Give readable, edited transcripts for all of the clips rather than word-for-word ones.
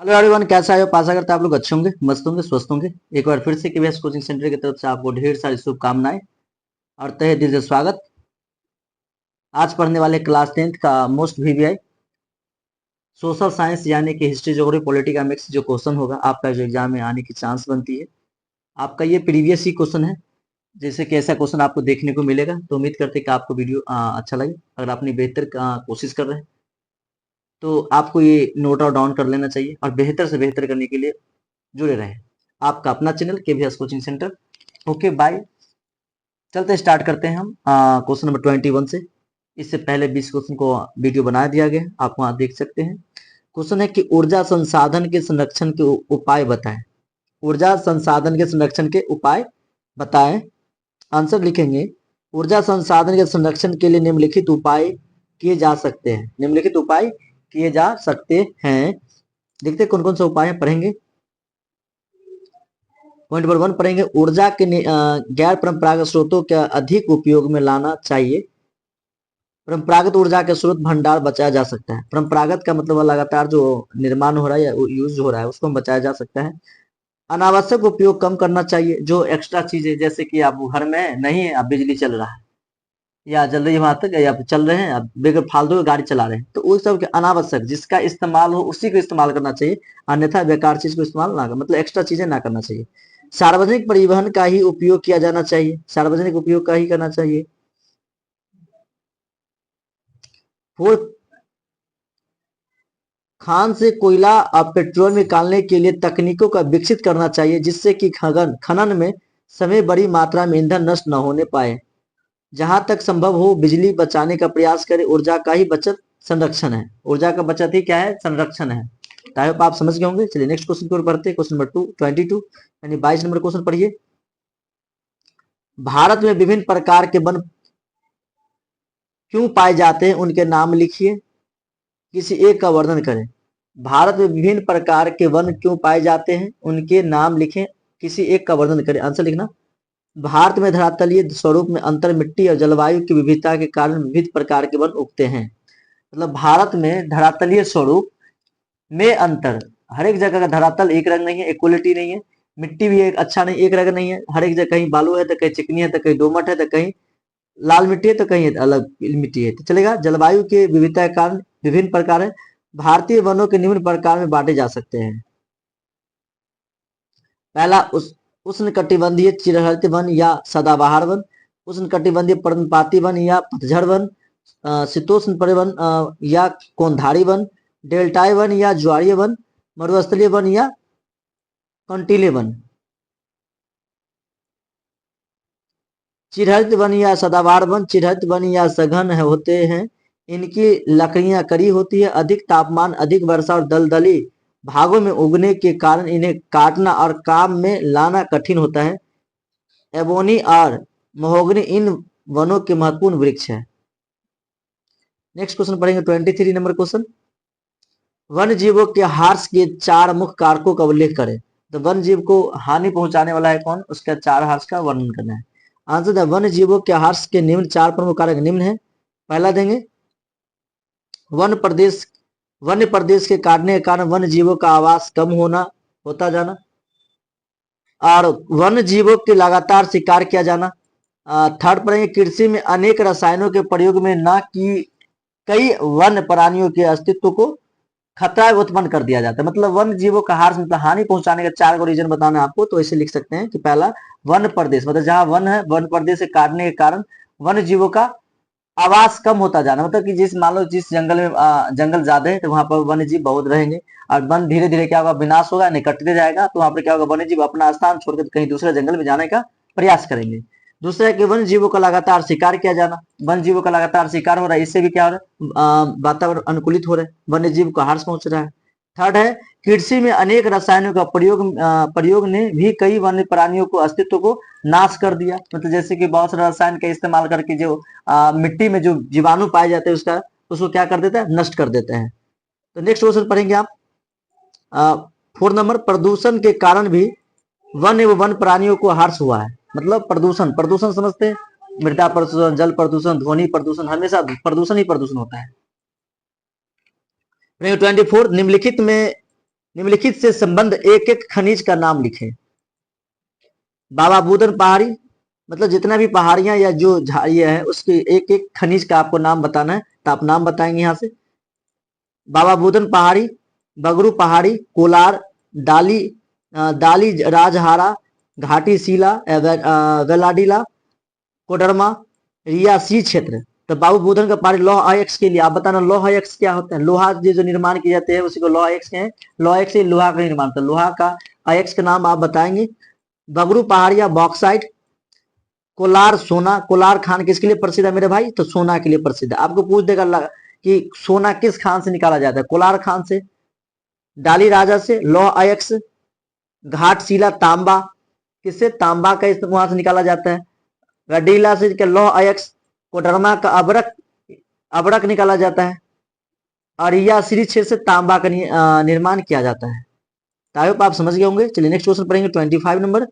Hello everyone, कैसा है? आशा करता है आप लोग अच्छे होंगे, मस्त होंगे, स्वस्थ होंगे। एक बार फिर से केवीएस कोचिंग सेंटर की तरफ से आपको ढेर सारी शुभकामनाएं और तहे दिल से स्वागत। आज पढ़ने वाले क्लास 10th का मोस्ट वीवीआई सोशल साइंस यानी कि हिस्ट्री, ज्योग्राफी, पॉलिटी का मिक्स जो क्वेश्चन होगा आपका जो एग्जाम में आने की चांस बनती है। आपका ये प्रीवियस ही क्वेश्चन है, जैसे कि ऐसा क्वेश्चन आपको देखने को मिलेगा। तो उम्मीद करते हैं कि आपको वीडियो अच्छा लगे। अगर आपने बेहतर कोशिश कर रहे हैं तो आपको ये नोट आउट डाउन कर लेना चाहिए और बेहतर से बेहतर करने के लिए जुड़े रहें। आपका अपना channel KVS coaching centre. Okay bye. चलते स्टार्ट करते हैं हम क्वेश्चन नंबर 21 से। इससे पहले 20 क्वेश्चन को वीडियो बना दिया गया है, आप वहां देख सकते हैं। क्वेश्चन है कि ऊर्जा संसाधन के संरक्षण के उपाय बताएं। ऊर्जा संसाधन के संरक्षण के उपाय बताएं। आंसर लिखेंगे, ऊर्जा संसाधन के संरक्षण के लिए निम्नलिखित उपाय किए जा सकते हैं। निम्नलिखित उपाय किए जा सकते हैं। देखते हैं कौन कौन से उपाय हैं, पढ़ेंगे। पॉइंट नंबर 1 पढ़ेंगे, ऊर्जा के गैर परंपरागत स्रोतों के अधिक उपयोग में लाना चाहिए। परंपरागत ऊर्जा के स्रोत भंडार बचाया जा सकता है। परंपरागत का मतलब लगातार जो निर्माण हो रहा है या यूज हो रहा है उसको हम बचाया जा सकता है। अनावश्यक उपयोग कम करना चाहिए। जो एक्स्ट्रा चीजें, जैसे कि आप घर में नहीं है, अब बिजली चल रहा है या जल रही है वहां तक, या चल रहे हैं, अब बेगर फालतू की गाड़ी चला रहे हैं, तो उस सब के अनावश्यक जिसका इस्तेमाल हो उसी को इस्तेमाल करना चाहिए। अन्यथा बेकार चीज को इस्तेमाल ना कर, मतलब एक्स्ट्रा चीजें ना करना चाहिए। सार्वजनिक परिवहन का ही उपयोग किया जाना चाहिए। सार्वजनिक उपयोग का ही करना चाहिए। फोर्थ, खान से कोयला और पेट्रोल निकालने के लिए तकनीकों का विकसित करना चाहिए, जिससे कि खनन में समय बड़ी मात्रा में ईंधन नष्ट न होने पाए। जहां तक संभव हो बिजली बचाने का प्रयास करें। ऊर्जा का ही बचत संरक्षण है। ऊर्जा का बचत ही क्या है? संरक्षण है। आई होप आप समझ गए होंगे। चलिए नेक्स्ट क्वेश्चन की ओर बढ़ते हैं। क्वेश्चन नंबर 22 यानी 22 नंबर क्वेश्चन पढ़िए। भारत में विभिन्न प्रकार के वन क्यों पाए जाते हैं, उनके नाम लिखिए, किसी एक का वर्णन करें। भारत में विभिन्न प्रकार के वन क्यों पाए जाते हैं, उनके नाम लिखें, किसी एक का वर्णन करें। आंसर लिखना, भारत में धरातलीय स्वरूप में अंतर, मिट्टी और जलवायु की विविधता के कारण विविध प्रकार के वन उगते हैं। मतलब भारत में धरातलीय स्वरूप में अंतर, हर एक जगह का धरातल एक रंग नहीं है, इक्वलिटी नहीं है। मिट्टी भी एक अच्छा नहीं, एक रंग नहीं है। हर एक जगह कहीं बालू है तो कहीं चिकनी है तो कहीं दोमट है तो कहीं लाल मिट्टी है तो कहीं अलग मिट्टी है, तो चलेगा। जलवायु के विविधता के कारण विभिन्न प्रकार है। भारतीय वनों के निम्न प्रकार में बांटे जा सकते हैं। पहला, उष्णकटिबंधीय चिरहरित वन या सदाबहार वन। उष्णकटिबंधीय पर्णपाती वन या पतझड़ वन। शीतोष्ण परिवन या कोंधारी वन। डेल्टाई वन या ज्वारीय वन। मरुस्थलीय वन या कंटीले वन। चिरहरित वन या सदाबहार वन, चिरहरित वन या सघन होते हैं। इनकी लकड़ियां कड़ी होती है। अधिक तापमान, अधिक वर्षा और दलदली भागों में उगने के कारण इन्हें काटना और काम में लाना कठिन होता है। एबोनी और महोगनी इन वनों के महत्वपूर्ण वृक्ष है। नेक्स्ट क्वेश्चन पढ़ेंगे 23 नंबर क्वेश्चन। वन जीवों के हार्स के 4 मुख्य कारकों का उल्लेख करें। तो वन जीव को हानि पहुंचाने वाला है कौन, उसका 4 हार्स का वर्णन करना है। आंसर है, वन जीवों के हार्स के निम्न 4 प्रमुख कारक निम्न है। पहला देंगे, वन प्रदेश वन्य प्रदेश के काटने के कारण वन जीवों का आवास कम होता जाना, और वन जीवों के लगातार शिकार किया जाना। थर्ड पढ़ेंगे, कृषि में अनेक रसायनों के प्रयोग में न की कई वन प्राणियों के अस्तित्व को खतरा उत्पन्न कर दिया जाता है। मतलब वन जीवों का हार्स मतलब हानि पहुंचाने का 4 को रीजन बताना है आपको, तो ऐसे लिख सकते हैं कि पहला, वन प्रदेश मतलब जहां वन है, वन प्रदेश से काटने के कारण वन जीवों का आवास कम होता जाना। मतलब कि मान लो जिस जंगल में जंगल ज्यादा है तो वहां पर वन्य जीव बहुत रहेंगे, और वन धीरे धीरे क्या होगा, विनाश होगा, निकटते जाएगा, तो वहां पर क्या होगा, वन्य जीव अपना स्थान छोड़कर कहीं दूसरे जंगल में जाने का प्रयास करेंगे। दूसरा है कि वन जीवों का लगातार शिकार किया जाना। वन जीवों का लगातार शिकार हो रहा है, इससे भी क्या हो रहा है, वातावरण अनुकूलित हो रहा है, वन्य जीव को हार्स पहुंच रहा है। थर्ड है, कृषि में अनेक रसायनों का प्रयोग ने भी कई वन्य प्राणियों को अस्तित्व को नाश कर दिया। मतलब जैसे कि बहुत सारे रसायन का इस्तेमाल करके जो मिट्टी में जो जीवाणु पाए जाते हैं उसको क्या कर देता है, नष्ट कर देते हैं। तो नेक्स्ट क्वेश्चन पढ़ेंगे आप 4 नंबर, प्रदूषण के कारण भी वन एवं वन प्राणियों को हार्स हुआ है। मतलब प्रदूषण, प्रदूषण समझते हैं, मृदा प्रदूषण, जल प्रदूषण, ध्वनि प्रदूषण, हमेशा प्रदूषण ही प्रदूषण होता है। 24, निम्नलिखित में निम्नलिखित से संबंध एक एक खनिज का नाम लिखें। बाबा बुदन पहाड़ी, मतलब जितना भी पहाड़ियां या जो झाड़ियां है उसके एक एक खनिज का आपको नाम बताना है, तो आप नाम बताएंगे यहाँ से। बाबा बुदन पहाड़ी, बगरू पहाड़ी, कोलार, दाली दाली राजहारा, घाटी शिला, वेलाडीला, कोडरमा, रियासी क्षेत्र। तो बाबू बुदन का पहाड़ी लौह अयस्क के लिए आप बताना, लौह अयस्क क्या होता है? लोहा जो निर्माण किए जाते हैं उसी को लौह अयस्क है। लौह अयस्क से लोहा का निर्माण, तो लोहा का अयस्क का नाम आप बताएंगे। बगरू पहाड़िया बॉक्साइट, कोलार सोना, कोलार खान किसके लिए प्रसिद्ध है मेरे भाई? तो सोना के लिए प्रसिद्ध है। आपको पूछ देगा कि सोना किस खान से निकाला जाता है? कोलार खान से। डाली राजा से लौह अयस्क, घाटशिला तांबा, किससे? तांबा का वहां से निकाला जाता है। गडीला से क्या? लौह अयस्क। कोडरमा का अबरक, अबरक निकाला जाता है। और या श्री क्षेत्र से तांबा का निर्माण किया जाता है। तो आप समझ गए होंगे। चलिए नेक्स्ट क्वेश्चन पढ़ेंगे 25 नंबर।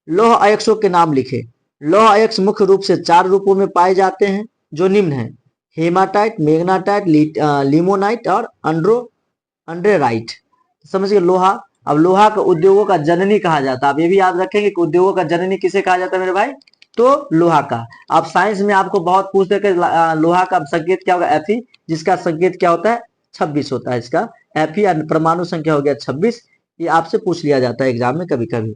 लौह अयस्कों के नाम लिखे। लौह अयस्क मुख्य रूप से 4 रूपों में पाए जाते हैं जो निम्न है: हेमाटाइट, मैग्नेटाइट, लिमोनाइट और अंड्रेराइट। समझिए लोहा। अब लोहा का उद्योगों का जननी कहा जाता है। आप ये भी याद रखेंगे कि उद्योगों का जननी किसे कहा जाता है मेरे भाई? तो लोहा का। अब साइंस में आपको बहुत पूछते हैं लोहा का संकेत क्या होगा? Fe, जिसका संकेत क्या होता है? 26 होता है इसका। Fe या परमाणु संख्या हो गया 26। ये आपसे पूछ लिया जाता है एग्जाम में कभी कभी।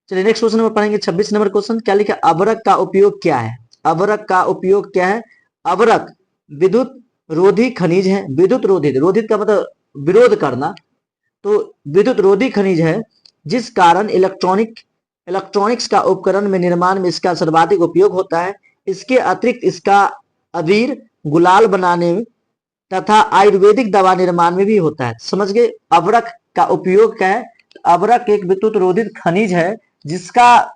चलिए नेक्स्ट क्वेश्चन नंबर पढ़ेंगे 26 नंबर क्वेश्चन। क्या लिखा? अबरक का उपयोग क्या है? अबरक का उपयोग क्या है? अबरक विद्युत रोधी खनिज है। विद्युत रोधित, रोधित का मतलब विरोध करना। तो विद्युत रोधी खनिज है जिस कारण इलेक्ट्रॉनिक्स का उपकरण में निर्माण में इसका सर्वाधिक उपयोग होता है। इसके अतिरिक्त इसका अबीर, गुलाल बनाने में तथा आयुर्वेदिक दवा निर्माण में भी होता है। समझ गए? अबरक का उपयोग क्या है? अबरक एक विद्युत रोधित खनिज है जिसका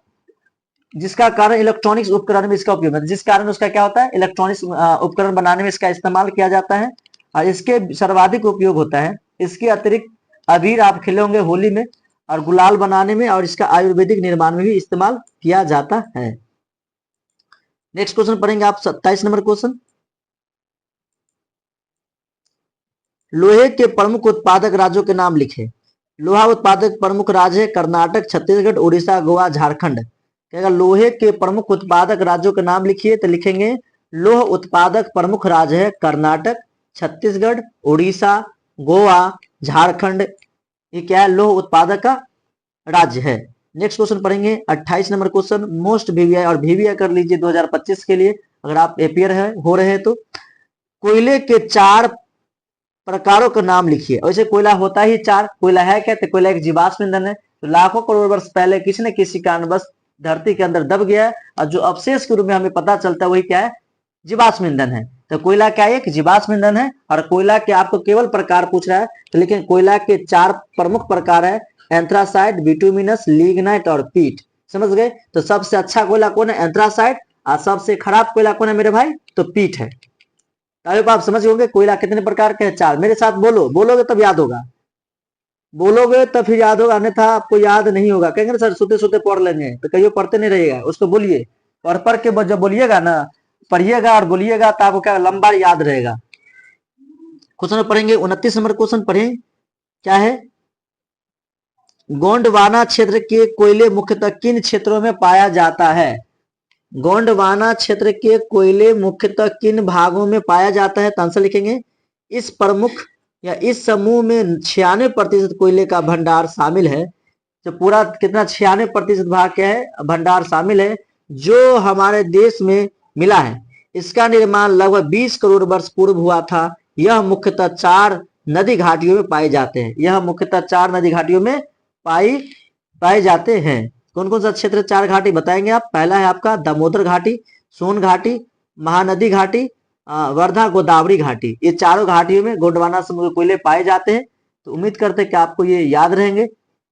जिसका कारण इलेक्ट्रॉनिक्स उपकरण में इसका उपयोग है। जिस कारण उसका क्या होता है? इलेक्ट्रॉनिक्स उपकरण बनाने में इसका इस्तेमाल किया जाता है और इसके सर्वाधिक उपयोग होता है। इसके अतिरिक्त अबीर आप खेले होंगे होली में, और गुलाल बनाने में, और इसका आयुर्वेदिक निर्माण में भी इस्तेमाल किया जाता है। नेक्स्ट क्वेश्चन पढ़ेंगे आप 27 नंबर क्वेश्चन। लोहे के प्रमुख उत्पादक राज्यों के नाम लिखे। लोहा उत्पादक प्रमुख राज्य है कर्नाटक, छत्तीसगढ़, उड़ीसा, गोवा, झारखंड। कहेगा लोहे के प्रमुख उत्पादक राज्यों के नाम लिखिए, तो लिखेंगे लोह उत्पादक प्रमुख राज्य है कर्नाटक, छत्तीसगढ़, उड़ीसा, गोवा, झारखंड। ये क्या है? लोह उत्पादक का राज्य है। नेक्स्ट क्वेश्चन पढ़ेंगे 28 नंबर क्वेश्चन। मोस्ट वीवीआई और वीवीआई कर लीजिए 2025 के लिए अगर आप अपियर हो रहे हैं तो। कोयले के 4 प्रकारों का नाम लिखिए। वैसे कोयला होता ही 4। कोयला है क्या? तो कोयला एक जीवाश्म ईंधन है। तो लाखों करोड़ वर्ष पहले किसी न किसी कारणवश धरती के अंदर दब गया है और जो अवशेष के रूप में हमें पता चलता है वही क्या है? जीवाश्म ईंधन है। तो कोयला क्या है? एक जीवाश्म ईंधन है। और कोयला के आपको केवल प्रकार पूछ रहा है तो लेकिन कोयला के 4 प्रमुख प्रकार है: एंथ्रासाइट, बिटुमिनस, लिग्नाइट और पीट। समझ गए? तो सबसे अच्छा कोयला कौन है? एंथ्रासाइट। और सबसे खराब कोयला कौन है मेरे भाई? तो पीट है। तो आप समझ होंगे कोयला कितने प्रकार के हैं? 4। मेरे साथ बोलो, बोलोगे तब याद होगा, बोलोगे तब फिर याद होगा, अन्यथा आपको याद नहीं होगा। कहेंगे सर सोते सोते पढ़ लेंगे, तो कहियो पढ़ते नहीं रहिएगा। उसको बोलिए, पढ़ के जब बोलिएगा ना, पढ़िएगा और बोलिएगा तो आपको क्या लंबा याद रहेगा। क्वेश्चन पढ़ेंगे 29 नंबर क्वेश्चन पढ़ें। क्या है? गोंडवाना क्षेत्र के कोयले मुख्यतः किन क्षेत्रों में पाया जाता है? गोंडवाना क्षेत्र के कोयले मुख्यतः किन भागों में पाया जाता है? तो आंसर लिखेंगे इस प्रमुख या इस समूह में 96% कोयले का भंडार शामिल है। तो पूरा कितना? 96% भाग क्या है? भंडार शामिल है जो हमारे देश में मिला है। इसका निर्माण लगभग 20 करोड़ वर्ष पूर्व हुआ था। यह मुख्यतः 4 नदी घाटियों में पाए जाते हैं। यह मुख्यतः 4 नदी घाटियों में पाए जाते हैं। कौन कौन सा क्षेत्र? 4 घाटी बताएंगे आप। पहला है आपका दामोदर घाटी, सोन घाटी, महानदी घाटी, वर्धा गोदावरी घाटी। ये चारों घाटियों में गोंडवाना समूह के कोयले पाए जाते हैं। तो उम्मीद करते हैं कि आपको ये याद रहेंगे।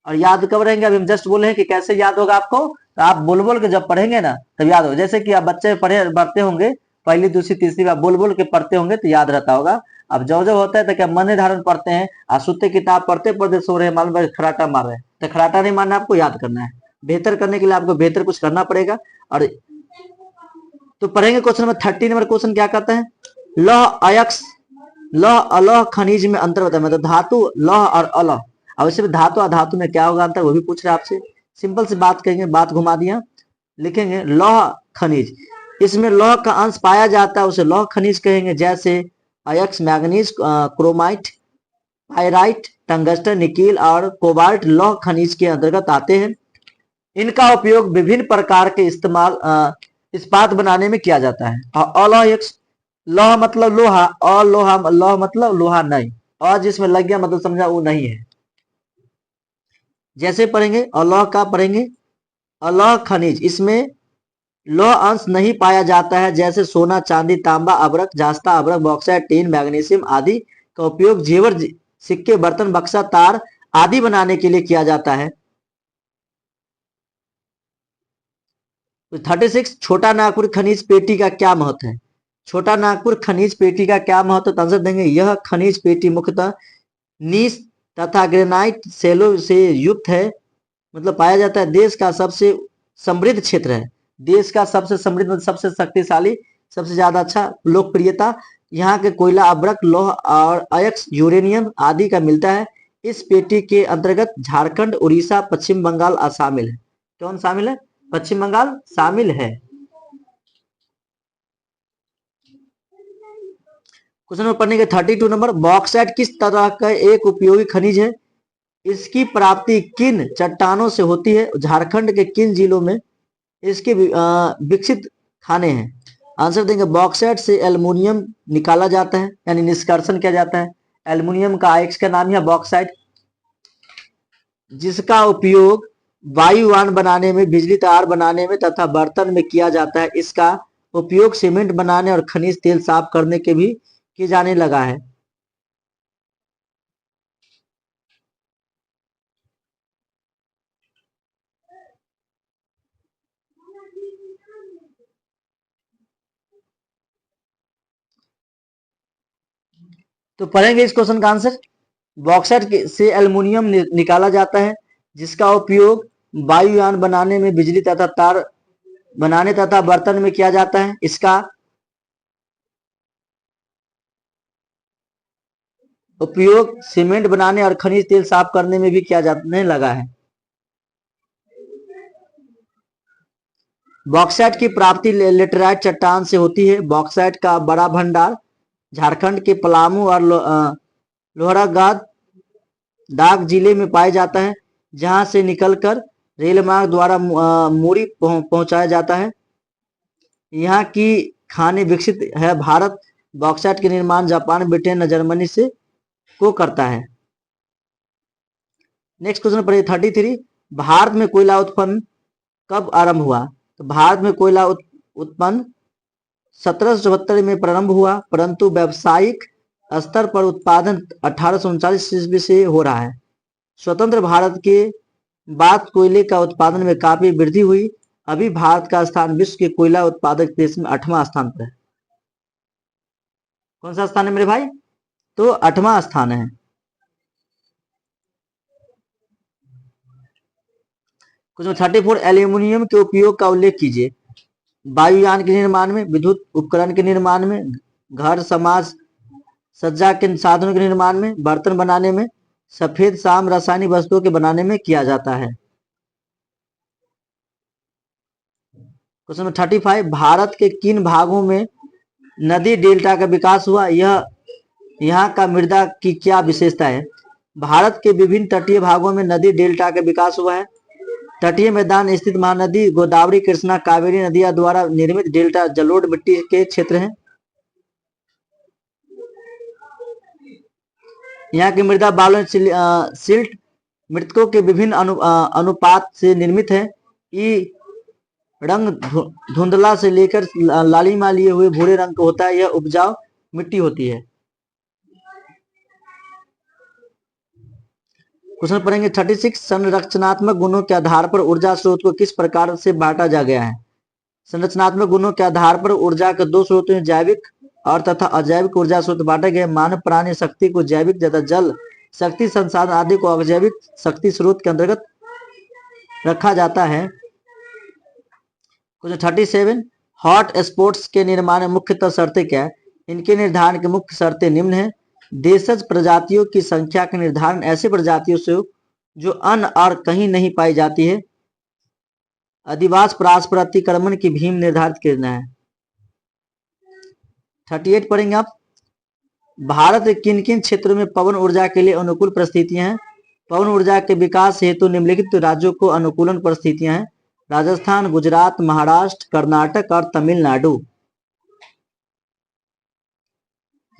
और याद कब रहेंगे? अभी हम जस्ट बोले हैं कि कैसे याद होगा आपको। तो आप बोल बोल के जब पढ़ेंगे ना तब याद होगा। जैसे कि आप बच्चे पढ़ते होंगे पहली, दूसरी, तीसरी बार बोल बोल के पढ़ते होंगे तो याद रहता होगा। अब जब जब होता है तो क्या मन धारण पढ़ते हैं और सुते किताब पढ़ते पढ़ते सो रहे हैं, मालूम खराटा मार रहे हैं। तो खराटा नहीं मारना, आपको याद करना है। बेहतर करने के लिए आपको बेहतर कुछ करना पड़ेगा। और तो पढ़ेंगे क्वेश्चन नंबर 30 नंबर क्वेश्चन क्या कहता है? लौह अयस्क, लौह अलौह खनिज में अंतर बताए, मतलब धातु लौह और अलौह। अब इसमें धातु और धातु में क्या होगा अंतर, वो भी पूछ रहे हैं आपसे। सिंपल सी बात कहेंगे, बात घुमा दिया। लिखेंगे लौह खनिज, इसमें लौह का अंश पाया जाता है उसे लौह खनिज कहेंगे, जैसे अयस्क, manganese, chromite, pyrite, tungsten, nickel और कोबाल्ट लौह खनिज के अंतर्गत आते हैं। इनका उपयोग विभिन्न प्रकार के इस्पात बनाने में किया जाता है। और अलौह, लौह मतलब लोहा, और लोहा लौह मतलब लोहा नहीं, और जिसमें लग गया मतलब समझा वो नहीं है। जैसे पढ़ेंगे अलौह का पढ़ेंगे अलौह खनिज, इसमें लौह अंश नहीं पाया जाता है, जैसे सोना, चांदी, तांबा, अभ्रक, जास्ता, अभ्रक, बॉक्साइट, टीन, मैग्नीशियम आदि का उपयोग जेवर, सिक्के, बर्तन, बक्सा, तार आदि बनाने के लिए किया जाता है। 36 छोटा नागपुर खनिज पेटी का क्या महत्व है। छोटा नागपुर खनिज पेटी का क्या महत्व, तो आंसर देंगे यह खनिज पेटी मुख्यतः नीस तथा ग्रेनाइट सेलों से युक्त है, मतलब पाया जाता है। देश का सबसे समृद्ध क्षेत्र है, देश का सबसे समृद्ध मतलब सबसे शक्तिशाली, सबसे ज्यादा अच्छा लोकप्रियता। यहाँ के कोयला, अभ्रक, लौह और अयस्क, यूरेनियम आदि का मिलता है। इस पेटी के अंतर्गत झारखंड, उड़ीसा, पश्चिम बंगाल शामिल है। कौन शामिल है, पश्चिम बंगाल शामिल है। क्वेश्चन नंबर पढ़ने के 32 नंबर, बॉक्साइट किस तरह का एक उपयोगी खनिज है, इसकी प्राप्ति किन चट्टानों से होती है, झारखंड के किन जिलों में इसके विकसित खाने हैं। आंसर देंगे बॉक्साइट से एल्युमिनियम निकाला जाता है, यानी निष्कर्षण किया जाता है। एल्युमिनियम का आयस्क का नाम है बॉक्साइट, जिसका उपयोग वायुयान बनाने में, बिजली तार बनाने में तथा बर्तन में किया जाता है। इसका उपयोग सीमेंट बनाने और खनिज तेल साफ करने के भी किए जाने लगा है। तो पढ़ेंगे इस क्वेश्चन का आंसर। बॉक्साइट से एल्युमिनियम निकाला जाता है, जिसका उपयोग वायुयान बनाने में, बिजली तथा तार बनाने तथा बर्तन में किया जाता है। इसका उपयोग सीमेंट बनाने और खनिज तेल साफ करने में भी किया जाने लगा है। बॉक्साइट की प्राप्ति लेटेराइट चट्टान से होती है। बॉक्साइट का बड़ा भंडार झारखंड के पलामू और लोहरागाद दाग जिले में पाया जाता है, जहां से निकलकर रेल मार्ग द्वारा मूरी पहुंचाया जाता है। यहाँ की खाने विकसित है। भारत बॉक्साइट के निर्माण जापान, ब्रिटेन, जर्मनी से को करता है। नेक्स्ट क्वेश्चन पढ़िए 33, भारत में कोयला उत्पन्न कब आरंभ हुआ। तो भारत में कोयला उत्पन्न 1774 में प्रारंभ हुआ, परंतु व्यावसायिक स्तर पर उत्पादन 1839 ईस्वी से हो रहा है। स्वतंत्र भारत के बाद कोयले का उत्पादन में काफी वृद्धि हुई। अभी भारत का स्थान विश्व के कोयला उत्पादक देश में 8वां स्थान पर है। कौन सा स्थान है मेरे भाई, तो 8वां स्थान है। क्वेश्चन 34, एल्यूमिनियम के उपयोग का उल्लेख कीजिए। वायुयान के निर्माण में, विद्युत उपकरण के निर्माण में, घर समाज सज्जा के साधनों के निर्माण में, बर्तन बनाने में, सफेद शाम रासायनिक वस्तुओं के बनाने में किया जाता है। क्वेश्चन नंबर 35, भारत के किन भागों में नदी डेल्टा का विकास हुआ, यह यहाँ का मृदा की क्या विशेषता है। भारत के विभिन्न तटीय भागों में नदी डेल्टा का विकास हुआ है। तटीय मैदान स्थित महानदी गोदावरी, कृष्णा, कावेरी नदियां द्वारा निर्मित डेल्टा जलोढ़ मिट्टी के क्षेत्र हैं। यहाँ की मृदा बालू, सिल्ट मृतकों के विभिन्न अनुपात से निर्मित है। ई रंग धुंधला से लेकर लालिमा लिए हुए भूरे रंग का होता है। यह उपजाऊ मिट्टी होती है। क्वेश्चन पढ़ेंगे 36, संरचनात्मक गुणों के आधार पर ऊर्जा स्रोत को किस प्रकार से बांटा जा गया है। संरचनात्मक गुणों के आधार पर ऊर्जा के दो स्रोतों में जैविक और तथा अजैविक ऊर्जा स्रोत बांटे गए। मानव प्राणी शक्ति को जैविक तथा जल शक्ति संसाधन आदि को अजैविक शक्ति स्रोत के अंतर्गत रखा जाता है। क्वेश्चन 37, हॉट स्पॉट्स के निर्माण में मुख्यतः शर्तें क्या है। इनके निर्धारण की मुख्य शर्तें निम्न है। देशज प्रजातियों की संख्या का निर्धारण ऐसे प्रजातियों से हो जो अन्य और कहीं नहीं पाई जाती है। अधिवास परस्पर अतिक्रमण की भीम निर्धारित करना है। 38 पढ़ेंगे आप। भारत के किन किन क्षेत्रों में पवन ऊर्जा के लिए अनुकूल परिस्थितियां हैं। पवन ऊर्जा के विकास हेतु निम्नलिखित राज्यों को अनुकूलन परिस्थितियां हैं। राजस्थान, गुजरात, महाराष्ट्र, कर्नाटक और तमिलनाडु।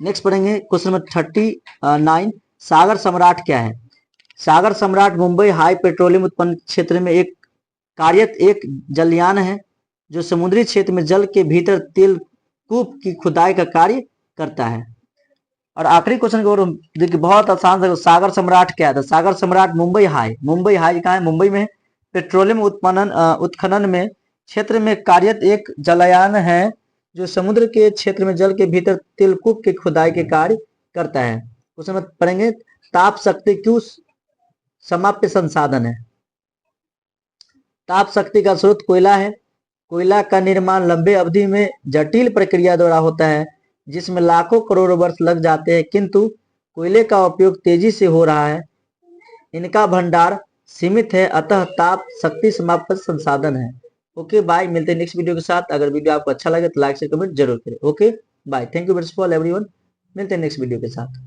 नेक्स्ट पढ़ेंगे क्वेश्चन नंबर 39। सागर सम्राट क्या है। सागर सम्राट मुंबई हाई पेट्रोलियम उत्पन्न क्षेत्र में एक कार्यरत एक जलयान है जो समुद्री क्षेत्र में जल के भीतर तेल कूप की खुदाई का कार्य करता है। और आखिरी क्वेश्चन की ओर देखिए, बहुत आसान है। सागर सम्राट क्या था। सागर सम्राट मुंबई हाई कहाँ है, मुंबई में। पेट्रोलियम उत्खनन में क्षेत्र में कार्यरत एक जलयान है जो समुद्र के क्षेत्र में जल के भीतर तेलकूप की खुदाई के कार्य करता है। क्वेश्चन पढ़ेंगे, ताप शक्ति क्यों समाप्य संसाधन है। ताप शक्ति का स्रोत कोयला है। कोयला का निर्माण लंबे अवधि में जटिल प्रक्रिया द्वारा होता है जिसमें लाखों करोड़ों वर्ष लग जाते हैं, किंतु कोयले का उपयोग तेजी से हो रहा है। इनका भंडार सीमित है, अतः ताप शक्ति समाप्त संसाधन है। ओके बाय, मिलते हैं नेक्स्ट वीडियो के साथ। अगर वीडियो आपको अच्छा लगे तो लाइक से कमेंट जरूर करें। Okay bye, thank you very much for everyone. मिलते हैं नेक्स्ट वीडियो के साथ।